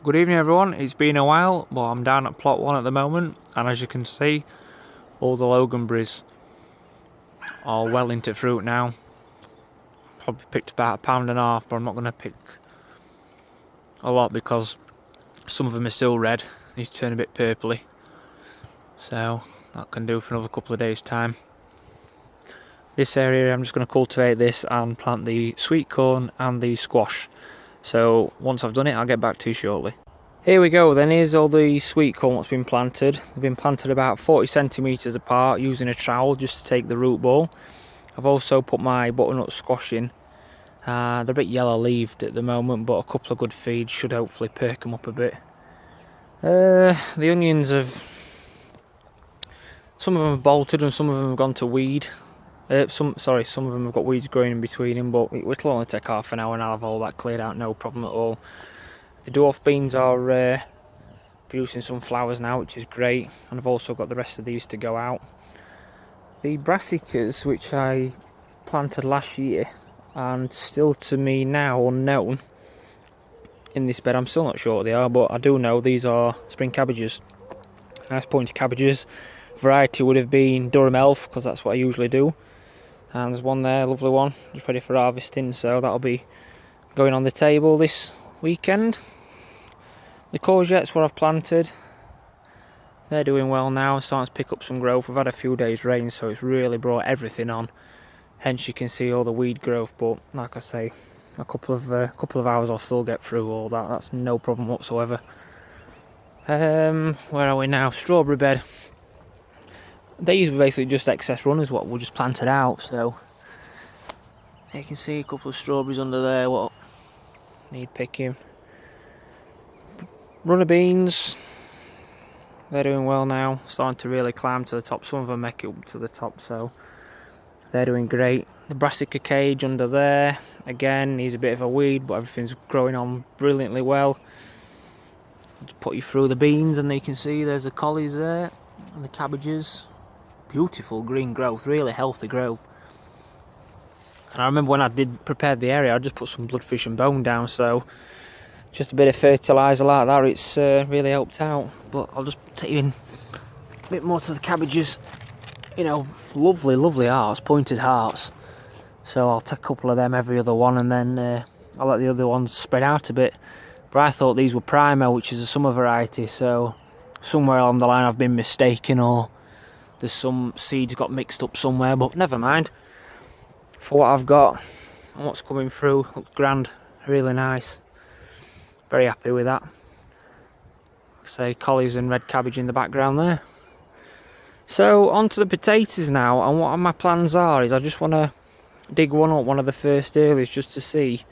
Good evening everyone, it's been a while, but I'm down at plot 1 at the moment, and as you can see, all the loganberries are well into fruit now. Probably picked about £1.50, but I'm not going to pick a lot because some of them are still red. These turn a bit purpley, so that can do for another couple of days time. This area I'm just going to cultivate this and plant the sweet corn and the squash. So once I've done it, I'll get back to you shortly. Here we go then, here's all the sweet corn that's been planted. They've been planted about 40 centimetres apart using a trowel just to take the root ball. I've also put my butternut squash in. They're a bit yellow leaved at the moment, but a couple of good feeds should hopefully perk them up a bit. The onions have... some of them have bolted and some of them have gone to weed. Some of them have got weeds growing in between them, but it'll only take half an hour and I'll have all that cleared out, no problem at all. The dwarf beans are producing some flowers now, which is great, and I've also got the rest of these to go out. The brassicas, which I planted last year, and still to me now unknown in this bed, I'm still not sure what they are, but I do know these are spring cabbages. Nice pointy cabbages. Variety would have been Durham Elf, because that's what I usually do. And there's one there, lovely one, just ready for harvesting, so that'll be going on the table this weekend. The courgettes, what I've planted, they're doing well now, starting to pick up some growth. We've had a few days rain, so it's really brought everything on. Hence you can see all the weed growth, but like I say, a couple of hours I'll still get through all that. That's no problem whatsoever. Where are we now? Strawberry bed. These were basically just excess runners what we just planted out, so you can see a couple of strawberries under there what need picking. Runner beans, they're doing well now, starting to really climb to the top. Some of them make it up to the top, so they're doing great. The brassica cage under there, again, needs a bit of a weed, but everything's growing on brilliantly well. Just put you through the beans and you can see there's the collies there, and the cabbages. Beautiful green growth, really healthy growth. And I remember when I did prepare the area, I just put some bloodfish and bone down, so just a bit of fertiliser like that, it's really helped out. But I'll just take you in a bit more to the cabbages. You know, lovely hearts, pointed hearts. So I'll take a couple of them every other one, and then I'll let the other ones spread out a bit. But I thought these were Primo, which is a summer variety, so somewhere along the line I've been mistaken, or there's some seeds got mixed up somewhere, but never mind. For what I've got and what's coming through, looks grand, really nice. Very happy with that. Say collies and red cabbage in the background there. So on to the potatoes now, and what my plans are is I just want to dig one up, one of the first earlies, just to see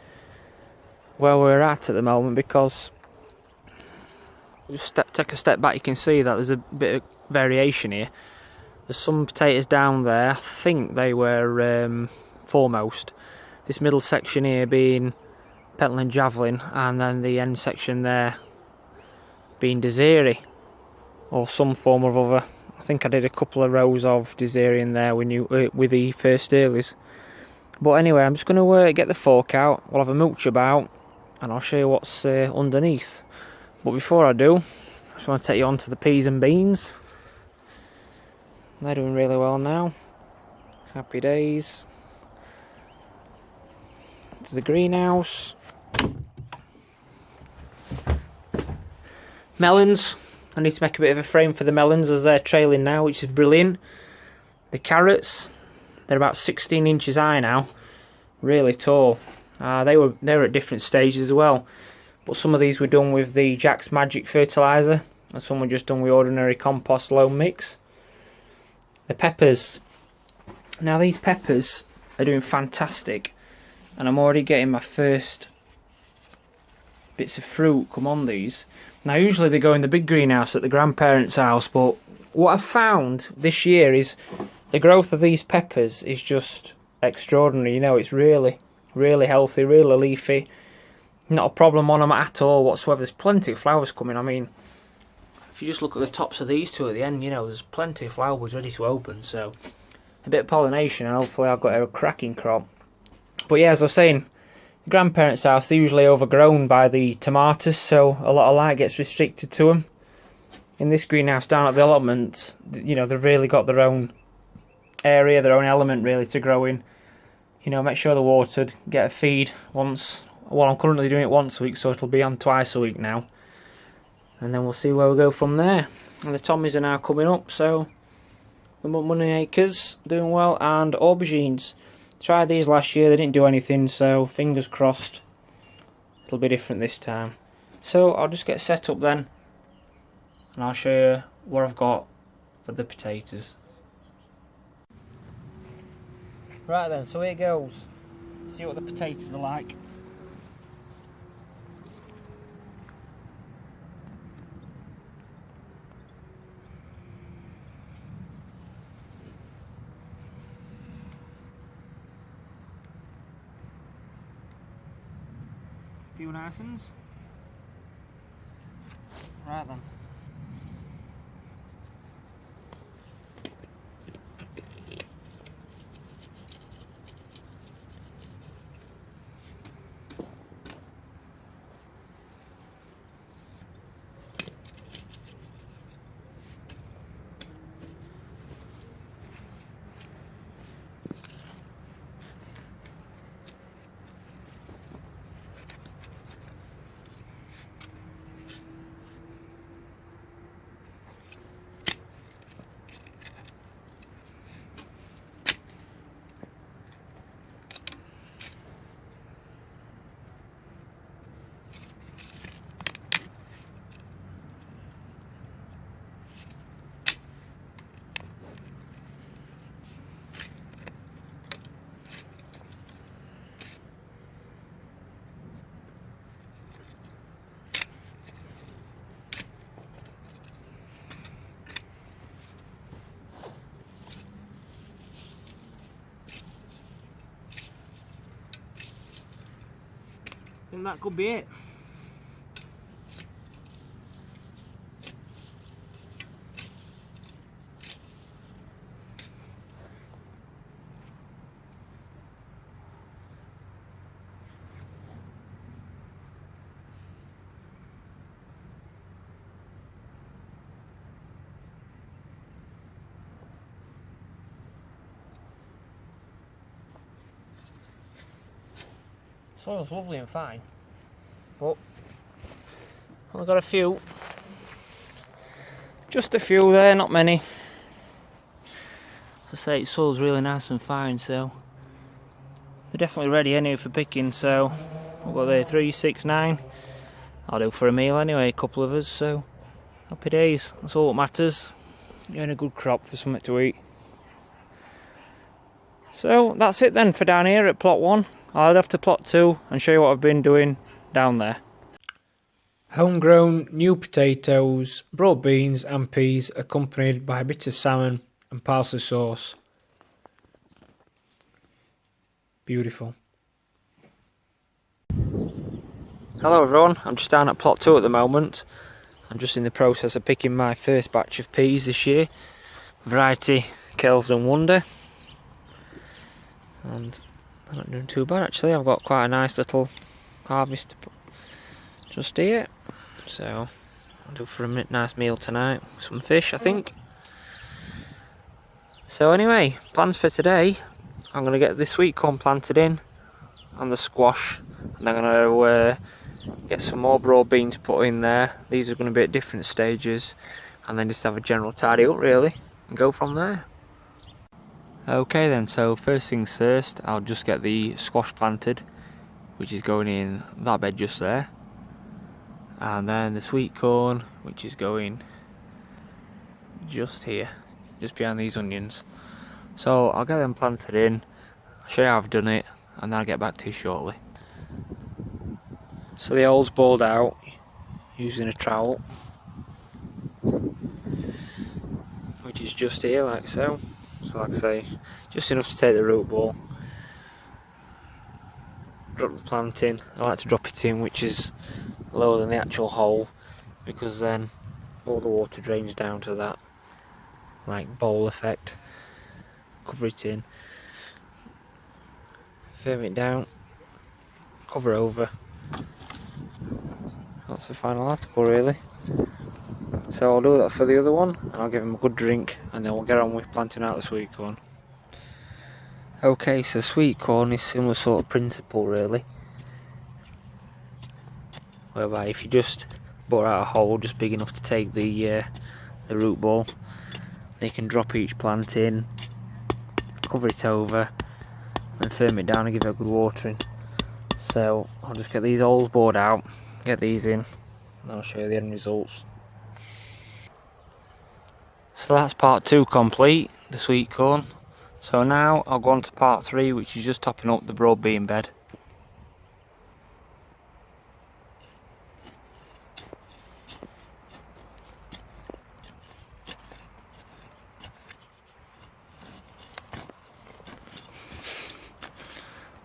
where we're at the moment, because just take a step back, you can see that there's a bit of variation here. There's some potatoes down there, I think they were foremost. This middle section here being Pentland Javelin, and then the end section there being Desiree, or some form or other. I think I did a couple of rows of Desiree in there with the first earlies. But anyway, I'm just going to get the fork out, we'll have a mooch about, and I'll show you what's underneath. But before I do, I just want to take you on to the peas and beans. They're doing really well now. Happy days. To the greenhouse. Melons. I need to make a bit of a frame for the melons as they're trailing now, which is brilliant. The carrots, they're about 16 inches high now. Really tall. They were at different stages as well. But some of these were done with the Jack's Magic fertiliser, and some were just done with ordinary compost loam mix. The peppers. Now these peppers are doing fantastic, and I'm already getting my first bits of fruit come on these. Now usually they go in the big greenhouse at the grandparents' house, but what I've found this year is the growth of these peppers is just extraordinary. You know, it's really healthy, really leafy. Not a problem on them at all whatsoever. There's plenty of flowers coming. I mean, if you just look at the tops of these two at the end, you know, there's plenty of flowers ready to open, so a bit of pollination and hopefully I've got a cracking crop. But yeah, as I was saying, grandparents' house, they're usually overgrown by the tomatoes, so a lot of light gets restricted to them. In this greenhouse down at the allotment, you know, they've really got their own area, their own element really to grow in. You know, make sure they're watered, get a feed once. Well, I'm currently doing it once a week, so it'll be on twice a week now. And then we'll see where we go from there. And the Tommies are now coming up, so the money acres doing well, and aubergines. Tried these last year, they didn't do anything, so fingers crossed it'll be different this time. So I'll just get set up then, and I'll show you what I've got for the potatoes. Right then, so here goes. See what the potatoes are like. Few nice ones. Right then. I think that could be it. Soil's lovely and fine, but I've got a few, just a few there, not many. As I say, soil's really nice and fine, so they're definitely ready anyway for picking. So I've got there 3, 6, 9. I'll do for a meal anyway, a couple of us, so happy days. That's all that matters. Getting a good crop for something to eat. So that's it then for down here at plot 1. I'll head off to plot 2 and show you what I've been doing down there. Homegrown new potatoes, broad beans and peas, accompanied by a bit of salmon and parsley sauce. Beautiful. Hello everyone, I'm just down at plot 2 at the moment. I'm just in the process of picking my first batch of peas this year. Variety Kelvin Wonder. And I'm not doing too bad actually. I've got quite a nice little harvest just here, so I'll do for a nice meal tonight. Some fish, I think. So anyway, plans for today: I'm going to get the sweet corn planted in and the squash, and I'm going to get some more broad beans put in there. These are going to be at different stages, and then just have a general tidy up really and go from there. Okay then, so first things first, I'll just get the squash planted, which is going in that bed just there, and then the sweet corn, which is going just here, just behind these onions. So I'll get them planted in, I'll show you how I've done it, and then I'll get back to you shortly. So the hole's bored out using a trowel, which is just here like so. So like I say, just enough to take the root ball, drop the plant in. I like to drop it in which is lower than the actual hole, because then all the water drains down to that like bowl effect. Cover it in, firm it down, cover over. That's the final article really. So I'll do that for the other one, and I'll give him a good drink, and then we'll get on with planting out the sweet corn. Okay, so sweet corn is similar sort of principle really, whereby if you just bore out a hole just big enough to take the root ball, then you can drop each plant in, cover it over, and firm it down and give it a good watering. So I'll just get these holes bored out, get these in, and I'll show you the end results. So that's part 2 complete, the sweet corn. So now I'll go on to part 3, which is just topping up the broad bean bed.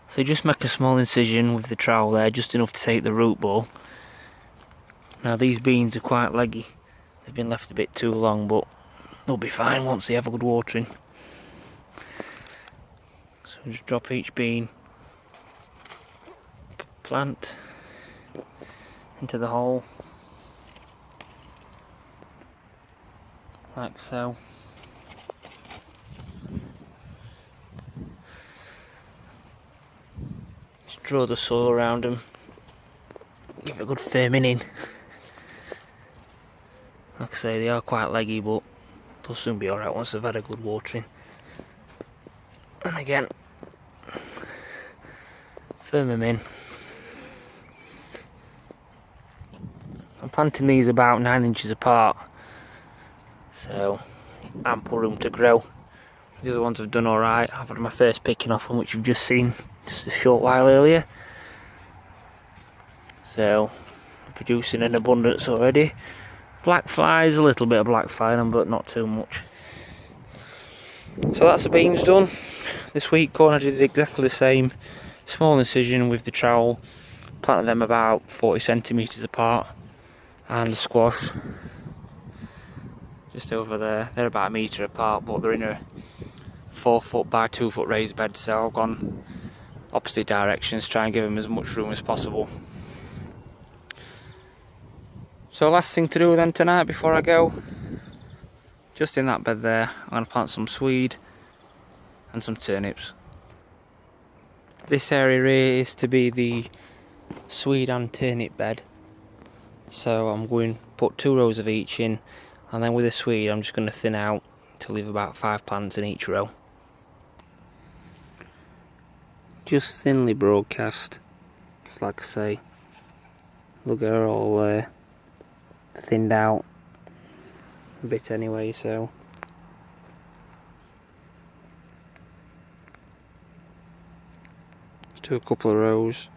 So you just make a small incision with the trowel there, just enough to take the root ball. Now these beans are quite leggy, they've been left a bit too long, but they'll be fine once they have a good watering. So just drop each bean plant into the hole, like so. Just draw the soil around them, give it a good firming in. Like I say, they are quite leggy, but they'll soon be alright once they've had a good watering. And again, firm them in. I'm planting these about 9 inches apart, so ample room to grow. The other ones have done alright. I've had my first picking off them, which you've just seen just a short while earlier. So, producing in abundance already. Black flies, a little bit of black fly in them, but not too much. So that's the beans done. The sweet corn I did exactly the same. Small incision with the trowel. Planted them about 40 centimetres apart. And the squash, just over there. They're about 1 metre apart, but they're in a 4 foot by 2 foot raised bed, so I've gone opposite directions, try and give them as much room as possible. So last thing to do then tonight before I go, just in that bed there, I'm going to plant some swede and some turnips. This area here is to be the swede and turnip bed, so I'm going to put 2 rows of each in, and then with the swede I'm just going to thin out to leave about 5 plants in each row. Just thinly broadcast, just like I say. Look, they're all thinned out a bit anyway, so let's do a couple of rows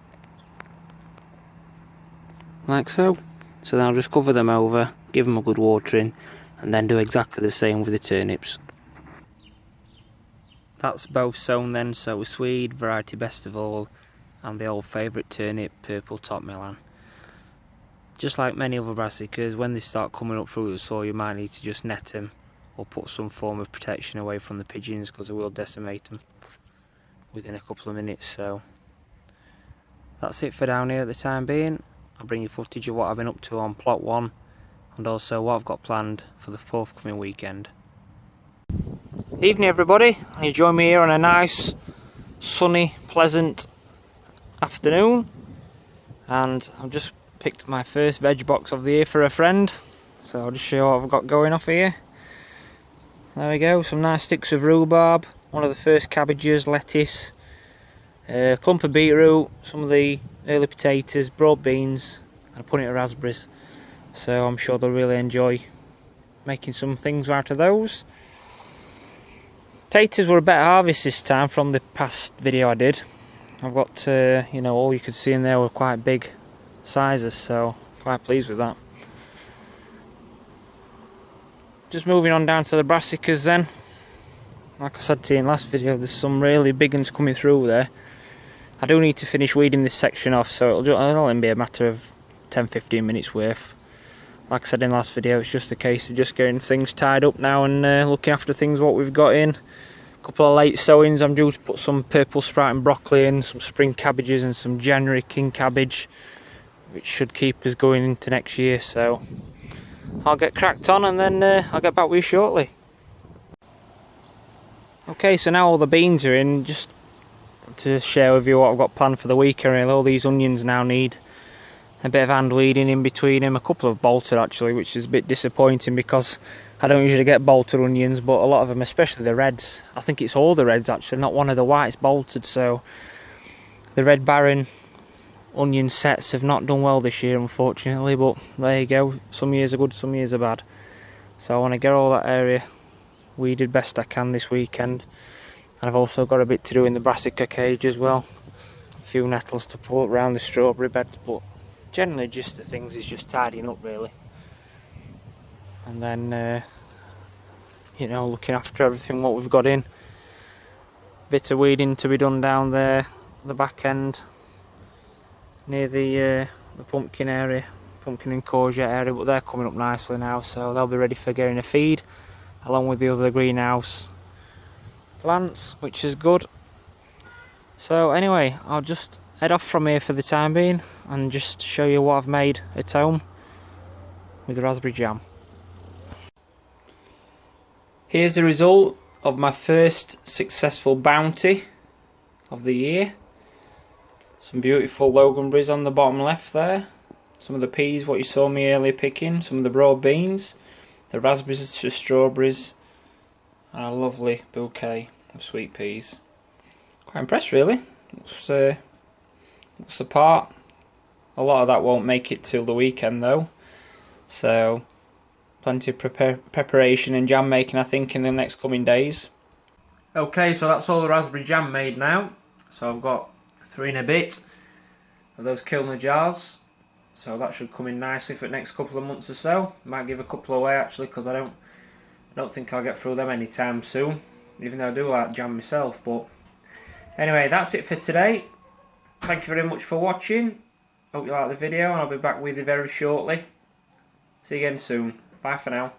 like so. So then I'll just cover them over, give them a good watering, and then do exactly the same with the turnips. That's both sown then, so with swede, variety best of all, and the old favourite turnip, purple top Milan. Just like many other brassicas, when they start coming up through the soil, you might need to just net them or put some form of protection away from the pigeons, because they will decimate them within a couple of minutes. So that's it for down here at the time being. I'll bring you footage of what I've been up to on plot 1, and also what I've got planned for the forthcoming weekend. Evening everybody, you join me here on a nice, sunny, pleasant afternoon, and I've just picked my first veg box of the year for a friend, so I'll just show you what I've got going off here. There we go, some nice sticks of rhubarb, one of the first cabbages, lettuce, a clump of beetroot, some of the early potatoes, broad beans, and a punnet of raspberries. So I'm sure they'll really enjoy making some things out of those. Potatoes were a better harvest this time from the past video I did. I've got, you know, all you could see in there were quite big sizes, so quite pleased with that. Just moving on down to the brassicas then. Like I said to you in the last video, there's some really big ones coming through there. I do need to finish weeding this section off, so it'll only be a matter of 10-15 minutes worth. Like I said in the last video, it's just a case of just getting things tied up now and looking after things what we've got in. couple of late sowings. I'm due to put some purple sprouting broccoli in, some spring cabbages and some January king cabbage, which should keep us going into next year. So I'll get cracked on, and then I'll get back with you shortly. Okay, so now all the beans are in, just to share with you what I've got planned for the weekend. Really, all these onions now need a bit of hand weeding in between them. A couple of bolted actually, which is a bit disappointing because I don't usually get bolted onions, but a lot of them, especially the reds, I think it's all the reds actually, not one of the whites bolted. So the Red Baron onion sets have not done well this year, unfortunately, but there you go. Some years are good, some years are bad. So I want to get all that area weeded best I can this weekend. And I've also got a bit to do in the brassica cage as well. A few nettles to put around the strawberry beds, but generally just the things is just tidying up really. And then, you know, looking after everything what we've got in. Bit of weeding to be done down there, the back end, near the pumpkin area, pumpkin and courgette area, but they're coming up nicely now, so they'll be ready for getting a feed, along with the other greenhouse plants, which is good. So anyway, I'll just head off from here for the time being and just show you what I've made at home with the raspberry jam. Here's the result of my first successful bounty of the year. Some beautiful loganberries on the bottom left there. Some of the peas, what you saw me earlier picking. Some of the broad beans. The raspberries, the strawberries. And a lovely bouquet of sweet peas. Quite impressed really. Looks the part. A lot of that won't make it till the weekend though. So plenty of preparation and jam making I think in the next coming days. Okay, so that's all the raspberry jam made now. So I've got 3 and a bit of those Kilner jars, so that should come in nicely for the next couple of months or so. Might give a couple away actually, because I don't think I'll get through them anytime soon, even though I do like jam myself. But anyway, that's it for today. Thank you very much for watching. Hope you liked the video, and I'll be back with you very shortly. See you again soon. Bye for now.